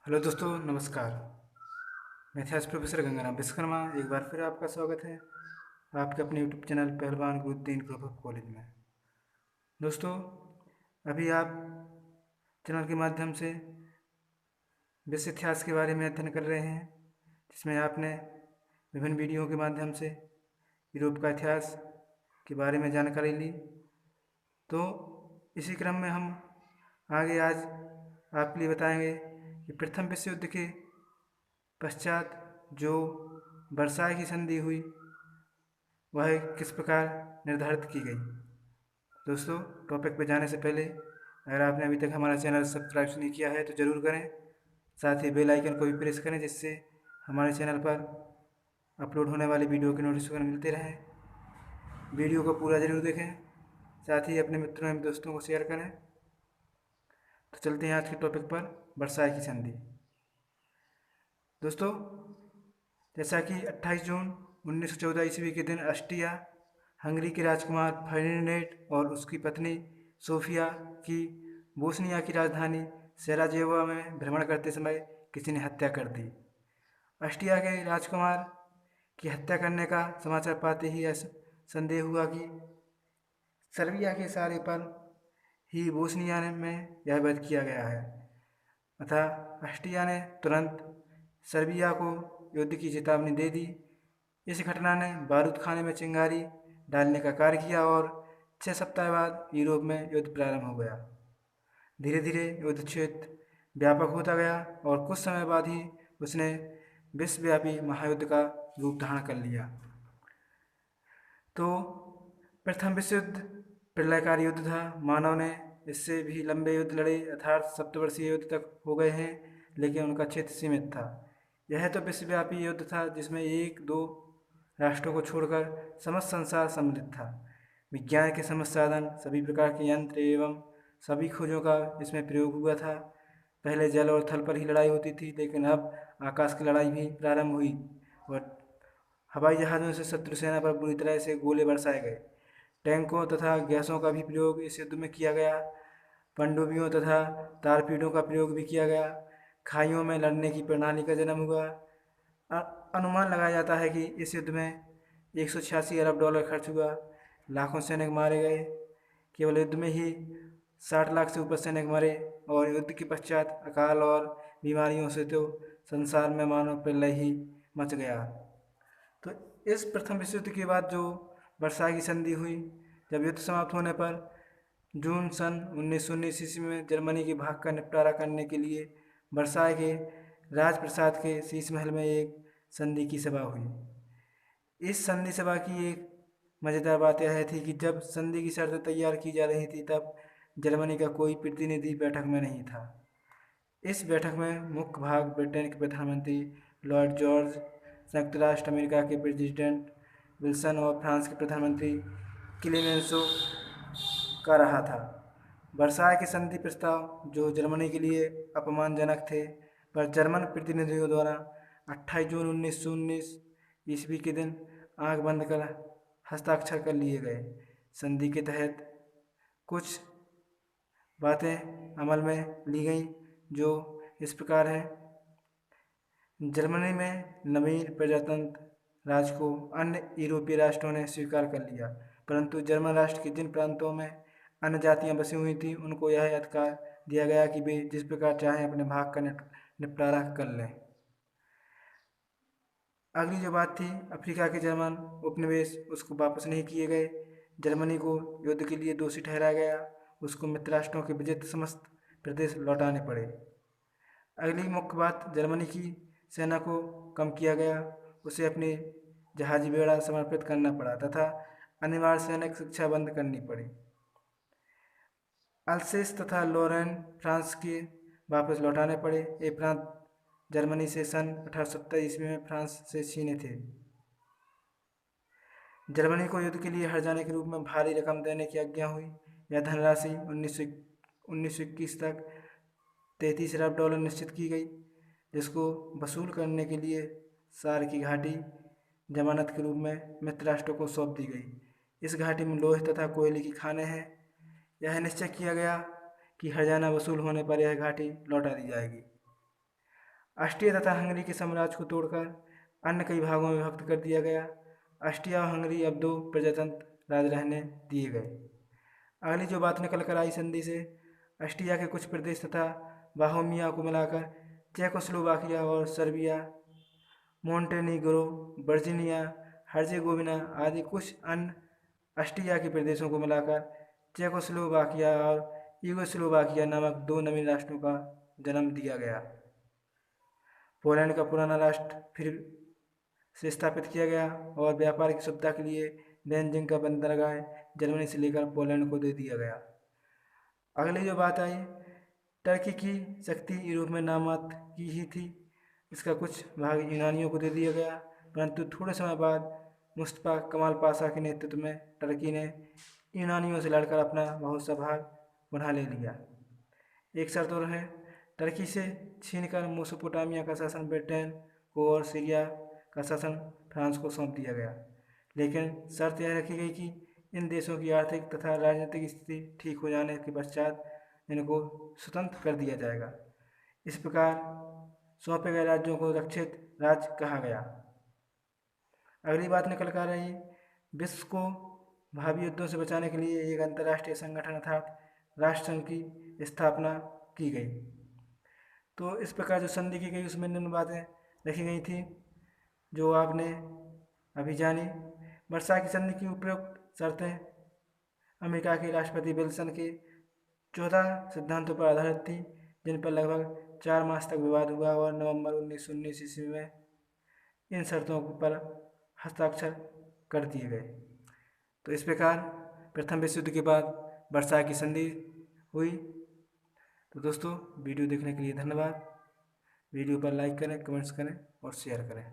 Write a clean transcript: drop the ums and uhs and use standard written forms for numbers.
Hello दोस्तों, नमस्कार। मैं इतिहास प्रोफेसर गंगाराम विश्वकर्मा। एक बार फिर आपका स्वागत है आपके अपने यूट्यूब चैनल पहलवान गुरुद्दीन ग्रुप ऑफ कॉलेज में। दोस्तों, अभी आप चैनल के माध्यम से विश्व इतिहास के बारे में अध्ययन कर रहे हैं, जिसमें आपने विभिन्न वीडियो के माध्यम से यूरोप का इतिहास के बारे में जानकारी ली। तो इसी क्रम में हम आगे आज आपके लिए बताएंगे कि प्रथम विश्व युद्ध के पश्चात जो वर्साय की संधि हुई वह किस प्रकार निर्धारित की गई। दोस्तों, टॉपिक पर जाने से पहले अगर आपने अभी तक हमारा चैनल सब्सक्राइब नहीं किया है तो ज़रूर करें। साथ ही बेल आइकन को भी प्रेस करें, जिससे हमारे चैनल पर अपलोड होने वाली वीडियो के नोटिफिकेशन मिलते रहें। वीडियो को पूरा ज़रूर देखें, साथ ही अपने मित्रों एवं दोस्तों को शेयर करें। तो चलते हैं आज के टॉपिक पर, वर्साय की संधि। दोस्तों, जैसा कि 28 जून 1914 ईस्वी के दिन ऑस्ट्रिया हंगरी के राजकुमार फर्डिनेंड और उसकी पत्नी सोफिया की बोस्निया की राजधानी सेराजेवो में भ्रमण करते समय किसी ने हत्या कर दी। ऑस्ट्रिया के राजकुमार की हत्या करने का समाचार पाते ही ऐसा संदेह हुआ कि सर्बिया के इशारे पर ही बोस्निया में यह वध किया गया है। अतः ऑस्ट्रिया ने तुरंत सर्बिया को युद्ध की चेतावनी दे दी। इस घटना ने बारूद खाने में चिंगारी डालने का कार्य किया और 6 सप्ताह बाद यूरोप में युद्ध प्रारंभ हो गया। धीरे धीरे युद्ध क्षेत्र व्यापक होता गया और कुछ समय बाद ही उसने विश्वव्यापी महायुद्ध का रूप धारण कर लिया। तो प्रथम विश्व युद्ध प्रलयकारी युद्ध था। मानव ने इससे भी लंबे युद्ध लड़े, अर्थात सप्तवर्षीय युद्ध तक हो गए हैं, लेकिन उनका क्षेत्र सीमित था। यह तो विश्वव्यापी युद्ध था जिसमें एक दो राष्ट्रों को छोड़कर समस्त संसार सम्मिलित था। विज्ञान के समस्त साधन, सभी प्रकार के यंत्र एवं सभी खोजों का इसमें प्रयोग हुआ था। पहले जल और थल पर ही लड़ाई होती थी, लेकिन अब आकाश की लड़ाई भी प्रारंभ हुई और हवाई जहाज़ों से शत्रु सेना पर बुरी तरह से गोले बरसाए गए। टैंकों तथा गैसों का भी प्रयोग इस युद्ध में किया गया। पनडुब्बियों तथा तारपीड़ों का प्रयोग भी किया गया। खाइयों में लड़ने की प्रणाली का जन्म हुआ। अनुमान लगाया जाता है कि इस युद्ध में 186 अरब डॉलर खर्च हुआ। लाखों सैनिक मारे गए। केवल युद्ध में ही 60 लाख से ऊपर सैनिक मरे और युद्ध के पश्चात अकाल और बीमारियों से तो संसार में मानव प्रलय ही मच गया। तो इस प्रथम विश्व युद्ध के बाद जो वर्साय की संधि हुई, जब युद्ध समाप्त होने पर जून सन 1919 ईस्वी में जर्मनी के भाग का निपटारा करने के लिए वर्साय के राजप्रसाद के शीश महल में एक संधि की सभा हुई। इस संधि सभा की एक मज़ेदार बात यह थी कि जब संधि की शर्तें तैयार की जा रही थी, तब जर्मनी का कोई प्रतिनिधि बैठक में नहीं था। इस बैठक में मुख्य भाग ब्रिटेन के प्रधानमंत्री लॉर्ड जॉर्ज, संयुक्त राष्ट्र अमेरिका के प्रेसिडेंट विल्सन और फ्रांस के प्रधानमंत्री क्लेमेंसो का रहा था। वर्साय के संधि प्रस्ताव, जो जर्मनी के लिए अपमानजनक थे, पर जर्मन प्रतिनिधियों द्वारा 28 जून 1919 ईस्वी के दिन आंख बंद कर हस्ताक्षर कर लिए गए। संधि के तहत कुछ बातें अमल में ली गईं, जो इस प्रकार है। जर्मनी में नवीन प्रजातंत्र राज को अन्य यूरोपीय राष्ट्रों ने स्वीकार कर लिया, परंतु जर्मन राष्ट्र के जिन प्रांतों में अन्य जातियां बसी हुई थीं, उनको यह अधिकार दिया गया कि वे जिस प्रकार चाहें अपने भाग का निपटारा कर लें। अगली जो बात थी, अफ्रीका के जर्मन उपनिवेश, उसको वापस नहीं किए गए। जर्मनी को युद्ध के लिए दोषी ठहराया गया। उसको मित्र राष्ट्रों के विजित समस्त प्रदेश लौटाने पड़े। अगली मुख्य बात, जर्मनी की सेना को कम किया गया। उसे अपनी जहाजी बेड़ा समर्पित करना पड़ा तथा अनिवार्य सैनिक शिक्षा बंद करनी पड़ी। अल्सेस तथा लॉरेन फ्रांस के वापस लौटाने पड़े। ये प्रांत जर्मनी से सन 1870 ईस्वी में फ्रांस से छीने थे। जर्मनी को युद्ध के लिए हर जाने के रूप में भारी रकम देने की आज्ञा हुई। यह धनराशि 1921 तक 33 अरब डॉलर निश्चित की गई, जिसको वसूल करने के लिए सार की घाटी जमानत के रूप में मित्र राष्ट्रों को सौंप दी गई। इस घाटी में लोहे तथा कोयले की खानें हैं। यह निश्चय किया गया कि हर्जाना वसूल होने पर यह घाटी लौटा दी जाएगी। ऑस्ट्रिया तथा हंगरी के साम्राज्य को तोड़कर अन्य कई भागों में विभक्त कर दिया गया। ऑस्ट्रिया और हंगरी अब 2 प्रजातंत्र राज रहने दिए गए। अगली जो बात निकल कर आई संधि से, ऑस्ट्रिया के कुछ प्रदेश तथा बाहोमिया को मिलाकर चेकोस्लोवाकिया और सर्बिया, मोंटेनीग्रो, वर्जीनिया, हर्जेगोविना आदि कुछ अन्य ऑस्ट्रिया के प्रदेशों को मिलाकर चेकोस्लोवाकिया और यूगोस्लोवाकिया नामक 2 नवीन राष्ट्रों का जन्म दिया गया। पोलैंड का पुराना राष्ट्र फिर से स्थापित किया गया और व्यापार की सुविधा के लिए डेनजिंग का बंदरगाह जर्मनी से लेकर पोलैंड को दे दिया गया। अगली जो बात आई, टर्की की शक्ति यूरोप में नामात्र की ही थी। इसका कुछ भाग यूनानियों को दे दिया गया, परंतु थोड़े समय बाद मुस्तफा कमाल पाशा के नेतृत्व में टर्की ने यूनानियों से लड़कर अपना बहुत सा भाग पुनः ले लिया। एक शर्त और है, टर्की से छीनकर मेसोपोटामिया का शासन ब्रिटेन को और सीरिया का शासन फ्रांस को सौंप दिया गया, लेकिन शर्त यह रखी गई कि इन देशों की आर्थिक तथा राजनीतिक स्थिति ठीक हो जाने के पश्चात इनको स्वतंत्र कर दिया जाएगा। इस प्रकार सौंपे गए राज्यों को रक्षित राज्य कहा गया। अगली बात निकल कर रही, विश्व को भावी युद्धों से बचाने के लिए एक अंतर्राष्ट्रीय संगठन अर्थात राष्ट्रसंघ की स्थापना की गई। तो इस प्रकार जो संधि की गई उसमें निम्न बातें रखी गई थी जो आपने अभी जानी। वर्साई की संधि की उपयुक्त शर्तें अमेरिका के राष्ट्रपति विल्सन के 14 सिद्धांतों पर आधारित थी, जिन पर लगभग 4 मास तक विवाद हुआ और नवंबर 1919 ईस्वी में इन शर्तों पर हस्ताक्षर कर दिए गए। तो इस प्रकार प्रथम विश्व युद्ध के बाद वर्साई की संधि हुई। तो दोस्तों, वीडियो देखने के लिए धन्यवाद। वीडियो पर लाइक करें, कमेंट्स करें और शेयर करें।